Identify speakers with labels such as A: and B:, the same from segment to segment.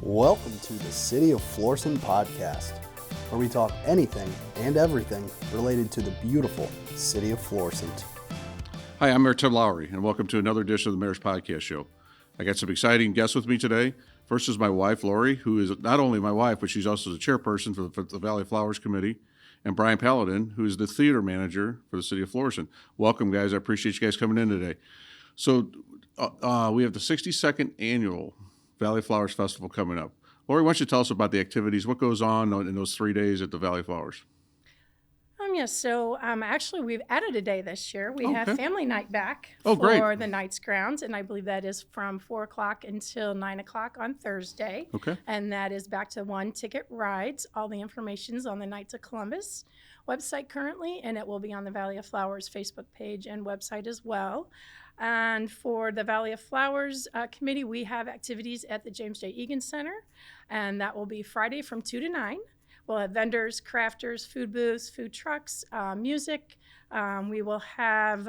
A: Welcome to the City of Florissant Podcast, where we talk anything and everything related to the beautiful City of Florissant.
B: Hi, I'm Mayor Tim Laurie, and welcome to another edition of the Mayor's Podcast Show. I got some exciting guests with me today. First is my wife, Laurie, who is not only my wife, but she's also the chairperson for the Valley Flowers Committee, and Brian Paladin, who is the theater manager for the City of Florissant. Welcome, guys. I appreciate you guys coming in today. So we have the 62nd annual Valley Flowers Festival coming up. Laurie, why don't you tell us about the activities, what goes on in those 3 days at the Valley Flowers?
C: Actually, we've added a day this year. We have family night back
B: great.
C: For the night's grounds, and I believe that is from 4 o'clock until 9 o'clock on Thursday.
B: Okay.
C: And that is back to one-ticket rides. All the information's on the Knights of Columbus website currently, and it will be on the Valley of Flowers Facebook page and website as well. And for the Valley of Flowers committee, we have activities at the James J. Egan Center, and that will be Friday from 2 to 9. We'll have vendors, crafters, food booths, food trucks, music. We will have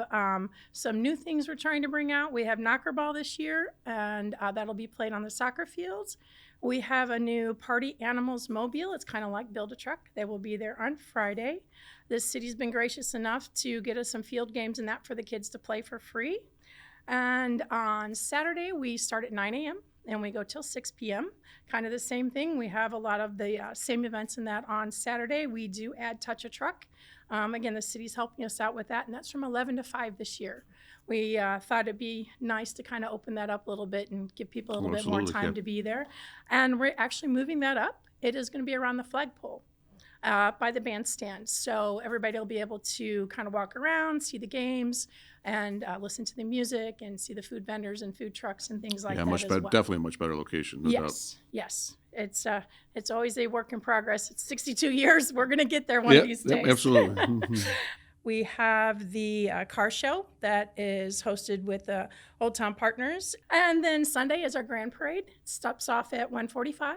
C: some new things we're trying to bring out. We have Knocker Ball this year, and that'll be played on the soccer fields. We have a new Party Animals mobile. It's kind of like Build-A-Truck. They will be there on Friday. The city's been gracious enough to get us some field games and that for the kids to play for free. And on Saturday, we start at 9 a.m. and we go till 6 p.m. Kind of the same thing. We have a lot of the same events in that on Saturday. We do add Touch a Truck. Again, the city's helping us out with that, and that's from 11 to 5 this year. We thought it'd be nice to kind of open that up a little bit and give people a little bit more time to be there. And we're actually moving that up. It is going to be around the flagpole by the bandstand. So everybody will be able to kind of walk around, see the games, and listen to the music and see the food vendors and food trucks and things like that as well.
B: Definitely a much better location. No doubt.
C: Yes. It's always a work in progress. It's 62 years. We're going to get there one of these days.
B: Absolutely.
C: We have the car show that is hosted with the Old Town Partners. And then Sunday is our grand parade. It stops off at 1:45.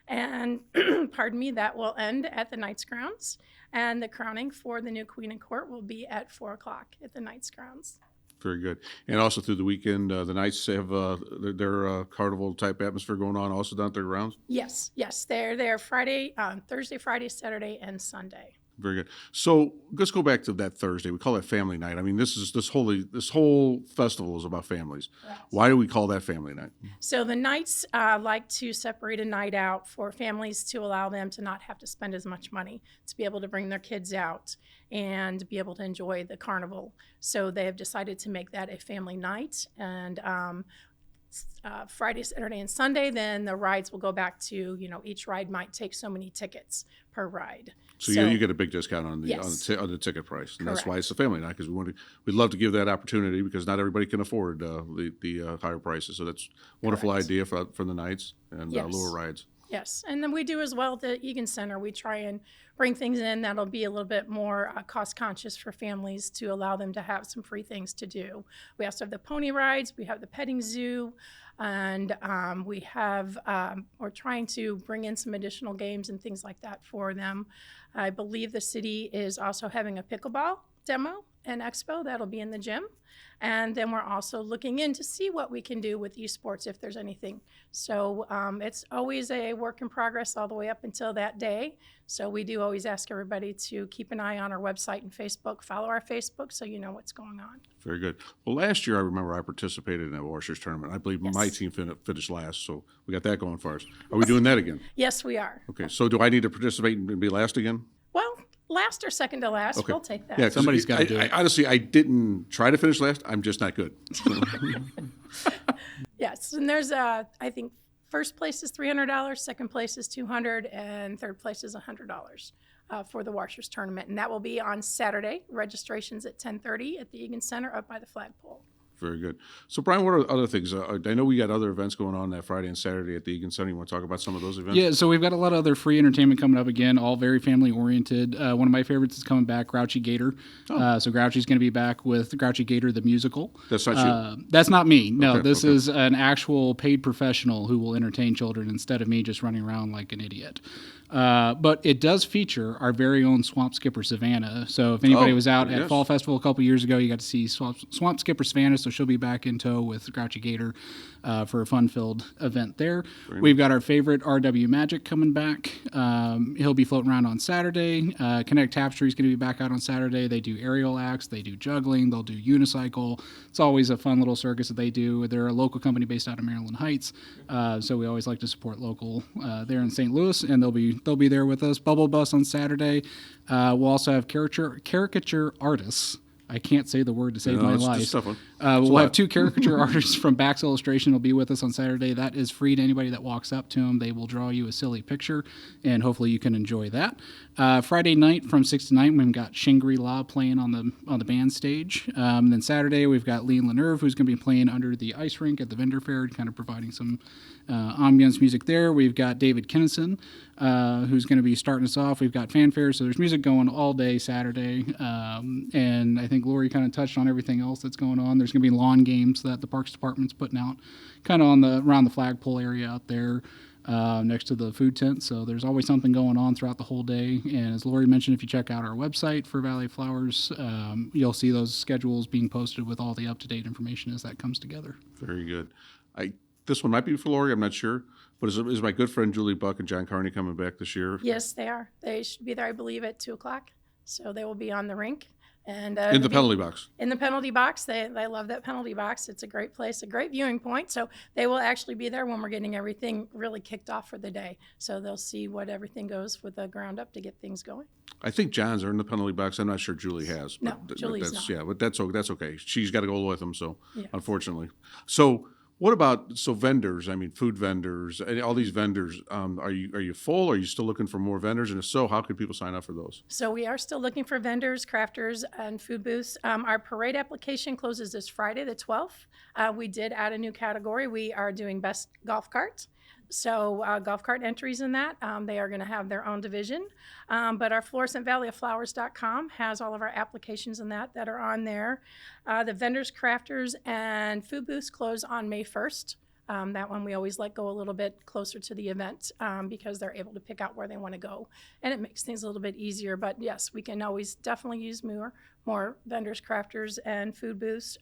C: And that will end at the Knights grounds. And the crowning for the new Queen and Court will be at 4 o'clock at the Knights grounds.
B: Very good. And also through the weekend, the Knights have their carnival type atmosphere going on also down at their grounds? Yes.
C: They're there Thursday, Friday, Saturday, and Sunday.
B: Very good. So let's go back to that Thursday. We call it Family Night. I mean, this whole festival is about families. Right. Why do we call that Family Night?
C: So the Knights like to separate a night out for families to allow them to not have to spend as much money, to be able to bring their kids out and be able to enjoy the carnival. So they have decided to make that a family night. And Friday, Saturday, and Sunday, then the rides will go back to, each ride might take so many tickets per ride.
B: So you get a big discount on the ticket price, and that's why it's a family night, because we'd love to give that opportunity, because not everybody can afford the higher prices. So that's a wonderful idea for the Knights and lower rides.
C: Yes, and then we do as well at the Egan Center. We try and bring things in that'll be a little bit more cost conscious for families to allow them to have some free things to do. We also have the pony rides, we have the petting zoo, and we're trying to bring in some additional games and things like that for them. I believe the city is also having a pickleball demo and expo that'll be in the gym. And then we're also looking in to see what we can do with esports if there's anything. So it's always a work in progress all the way up until that day. So we do always ask everybody to keep an eye on our website and Facebook, follow our Facebook so you know what's going on.
B: Very good. Well, last year I remember I participated in that Washers tournament. I believe my team finished last, so we got that going for us. Are we doing that again?
C: Yes, we are.
B: Okay, so do I need to participate and be last again?
C: Well, last or second to last, okay. We'll take that.
B: Yeah,
D: somebody's got to do it.
B: Honestly, I didn't try to finish last. I'm just not good.
C: Yes, and there's I think first place is $300, second place is $200, and third place is $100 for the Washers tournament, and that will be on Saturday. Registration's at 10:30 at the Egan Center up by the flagpole.
B: Very good. So, Brian, what are other things? I know we got other events going on that Friday and Saturday at the Egan Center. You want to talk about some of those events?
D: Yeah, so we've got a lot of other free entertainment coming up again, all very family-oriented. One of my favorites is coming back, Grouchy Gator. So Grouchy's going to be back with Grouchy Gator, the musical.
B: That's not you?
D: That's not me. No, this is an actual paid professional who will entertain children instead of me just running around like an idiot. But it does feature our very own Swamp Skipper Savannah. So if anybody was out at Fall Festival a couple years ago, you got to see Swamp Skipper Savannah. So she'll be back in tow with Grouchy Gator for a fun-filled event there. We've got our favorite RW Magic coming back. He'll be floating around on Saturday. Kinetic Tapestry is going to be back out on Saturday. They do aerial acts. They do juggling. They'll do unicycle. It's always a fun little circus that they do. They're a local company based out of Maryland Heights. So we always like to support local there in St. Louis, and they'll be there with us. Bubble Bus on Saturday. We'll also have caricature artists. I can't say the word to save my life. We'll have 2 caricature artists from Bax Illustration will be with us on Saturday. That is free to anybody that walks up to them. They will draw you a silly picture, and hopefully you can enjoy that. Friday night from 6 to 9, we've got Shangri-La playing on the band stage. Then Saturday, we've got Lean Lenerve, who's going to be playing under the ice rink at the vendor fair, kind of providing some ambience music there. We've got David Kinnison, who's going to be starting us off. We've got fanfare, so there's music going all day Saturday. And I think Laurie kind of touched on everything else that's going on. There's going to be lawn games that the Parks Department's putting out kind of around the flagpole area out there next to the food tent. So there's always something going on throughout the whole day. And as Laurie mentioned, if you check out our website for Valley of Flowers, you'll see those schedules being posted with all the up-to-date information as that comes together.
B: Very good. This one might be for Laurie, I'm not sure. But is my good friend Julie Buck and John Carney coming back this year?
C: Yes, they are. They should be there, I believe, at 2:00. So they will be on the rink. And
B: in the penalty box.
C: In the penalty box. They love that penalty box. It's a great place, a great viewing point. So they will actually be there when we're getting everything really kicked off for the day. So they'll see what everything goes with the ground up to get things going.
B: I think John's are in the penalty box. I'm not sure Julie has.
C: No, Julie's not.
B: Yeah, but that's okay. She's got to go with them, so unfortunately. So what about vendors? I mean, food vendors, and all these vendors. Are you full? Are you still looking for more vendors? And if so, how could people sign up for those?
C: So we are still looking for vendors, crafters, and food booths. Our parade application closes this Friday, the 12th. We did add a new category. We are doing best golf cart. So golf cart entries in that, they are going to have their own division. But our FlorissantValleyOfFlowers.com has all of our applications in that are on there. The vendors, crafters, and food booths close on May 1st. That one we always let go a little bit closer to the event because they're able to pick out where they want to go. And it makes things a little bit easier. But yes, we can always definitely use more vendors, crafters, and food booths.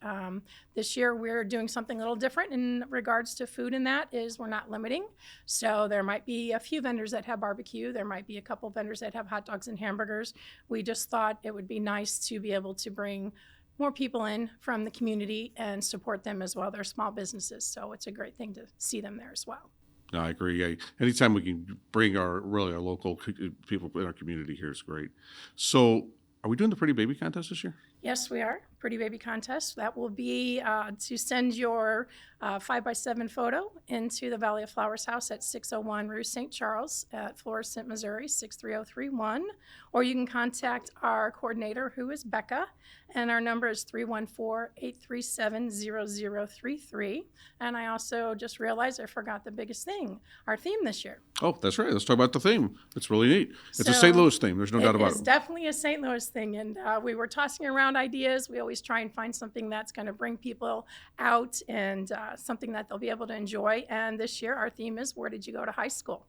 C: This year we're doing something a little different in regards to food, and that is we're not limiting. So there might be a few vendors that have barbecue. There might be a couple vendors that have hot dogs and hamburgers. We just thought it would be nice to be able to bring more people in from the community and support them as well. They're small businesses, so it's a great thing to see them there as well.
B: No, I agree. Anytime we can bring our local people in our community here is great. So are we doing the Pretty Baby Contest this year?
C: Yes, we are. Pretty Baby Contest. That will be to send your 5x7 photo into the Valley of Flowers house at 601 Rue St. Charles at Florissant, Missouri, 63031. Or you can contact our coordinator, who is Becca, and our number is 314-837-0033. And I also just realized I forgot the biggest thing, our theme this year.
B: Oh, that's right. Let's talk about the theme. It's really neat. It's a St. Louis theme. There's no doubt about it.
C: It's definitely a St. Louis thing. And we were tossing around ideas. We always try and find something that's going to bring people out and something that they'll be able to enjoy. And this year, our theme is, where did you go to high school?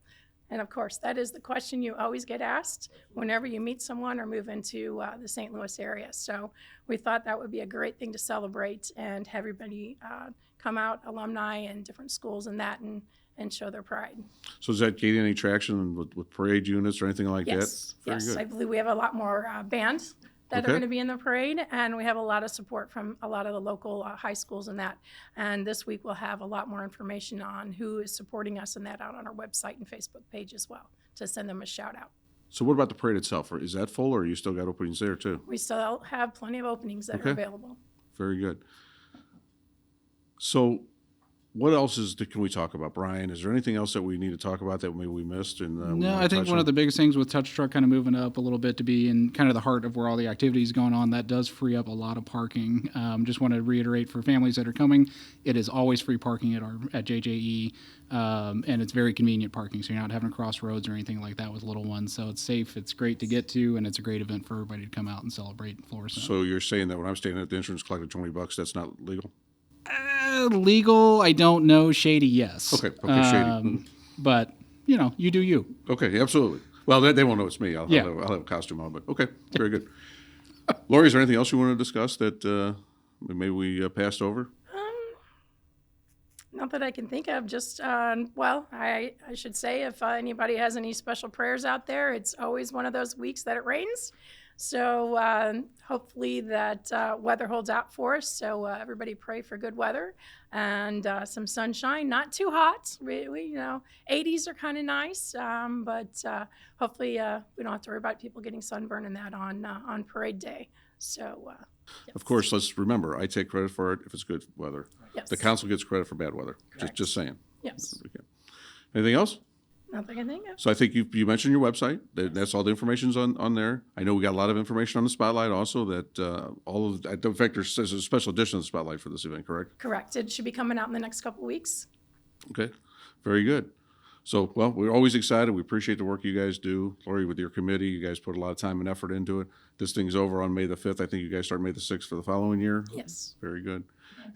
C: And of course, that is the question you always get asked whenever you meet someone or move into the St. Louis area. So we thought that would be a great thing to celebrate and have everybody come out, alumni and different schools and that, and show their pride.
B: So is that gaining any traction with parade units or anything like that?
C: Yes, I believe we have a lot more bands that are going to be in the parade, and we have a lot of support from a lot of the local high schools and that. And this week we'll have a lot more information on who is supporting us and that out on our website and Facebook page as well, to send them a shout out.
B: So what about the parade itself? Is that full, or you still got openings there too?
C: We still have plenty of openings that are available.
B: Very good. So what else can we talk about, Brian? Is there anything else that we need to talk about that maybe we missed?
D: No, I think one of the biggest things with Touch Truck kind of moving up a little bit to be in kind of the heart of where all the activity is going on, that does free up a lot of parking. Just want to reiterate for families that are coming, it is always free parking at JJE, and it's very convenient parking, so you're not having to cross roads or anything like that with little ones. So it's safe, it's great to get to, and it's a great event for everybody to come out and celebrate Florissant.
B: So you're saying that when I'm staying at the insurance collected $20, that's not legal?
D: Legal, I don't know. Shady, yes.
B: Okay, shady.
D: But, you do you.
B: Okay, absolutely. Well, they won't know it's me. I'll have a costume on, but okay, very good. Laurie, is there anything else you want to discuss that maybe we passed over?
C: Not that I can think of. Just, I should say if anybody has any special prayers out there, it's always one of those weeks that it rains. So hopefully that weather holds out for us. So everybody pray for good weather and some sunshine, not too hot. We 80s are kind of nice, but hopefully we don't have to worry about people getting sunburn and that on parade day. So, yes.
B: Of course, let's remember, I take credit for it if it's good weather.
C: Yes.
B: The council gets credit for bad weather.
C: Correct.
B: Just saying.
C: Yes.
B: Okay. Anything else?
C: Nothing I can think of.
B: So I think you mentioned your website. That's all the information's on there. I know we got a lot of information on the Spotlight also that in fact, there's a special edition of the Spotlight for this event, correct?
C: Correct. It should be coming out in the next couple weeks.
B: Okay. Very good. So, well, we're always excited. We appreciate the work you guys do. Laurie, with your committee, you guys put a lot of time and effort into it. This thing's over on May the 5th. I think you guys start May the 6th for the following year.
C: Yes.
B: Very good.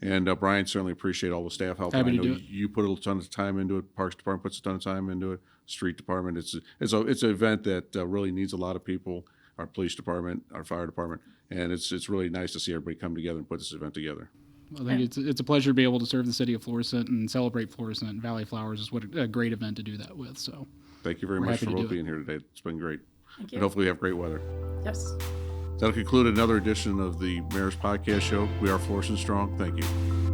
B: And Brian, certainly appreciate all the staff help.
D: Happy
B: I
D: to
B: know
D: do it.
B: you put a ton of time into it. Parks Department puts a ton of time into it. Street Department. It's an event that really needs a lot of people. Our police department, our fire department, and it's really nice to see everybody come together and put this event together.
D: I think it's a pleasure to be able to serve the city of Florissant and celebrate Florissant and Valley Flowers is what a great event to do that with. So
B: thank you very much for both being here today. It's been great.
C: Thank you.
B: And hopefully we have great weather.
C: Yes.
B: That'll conclude another edition of the Mayor's Podcast Show. We are Florissant Strong. Thank you.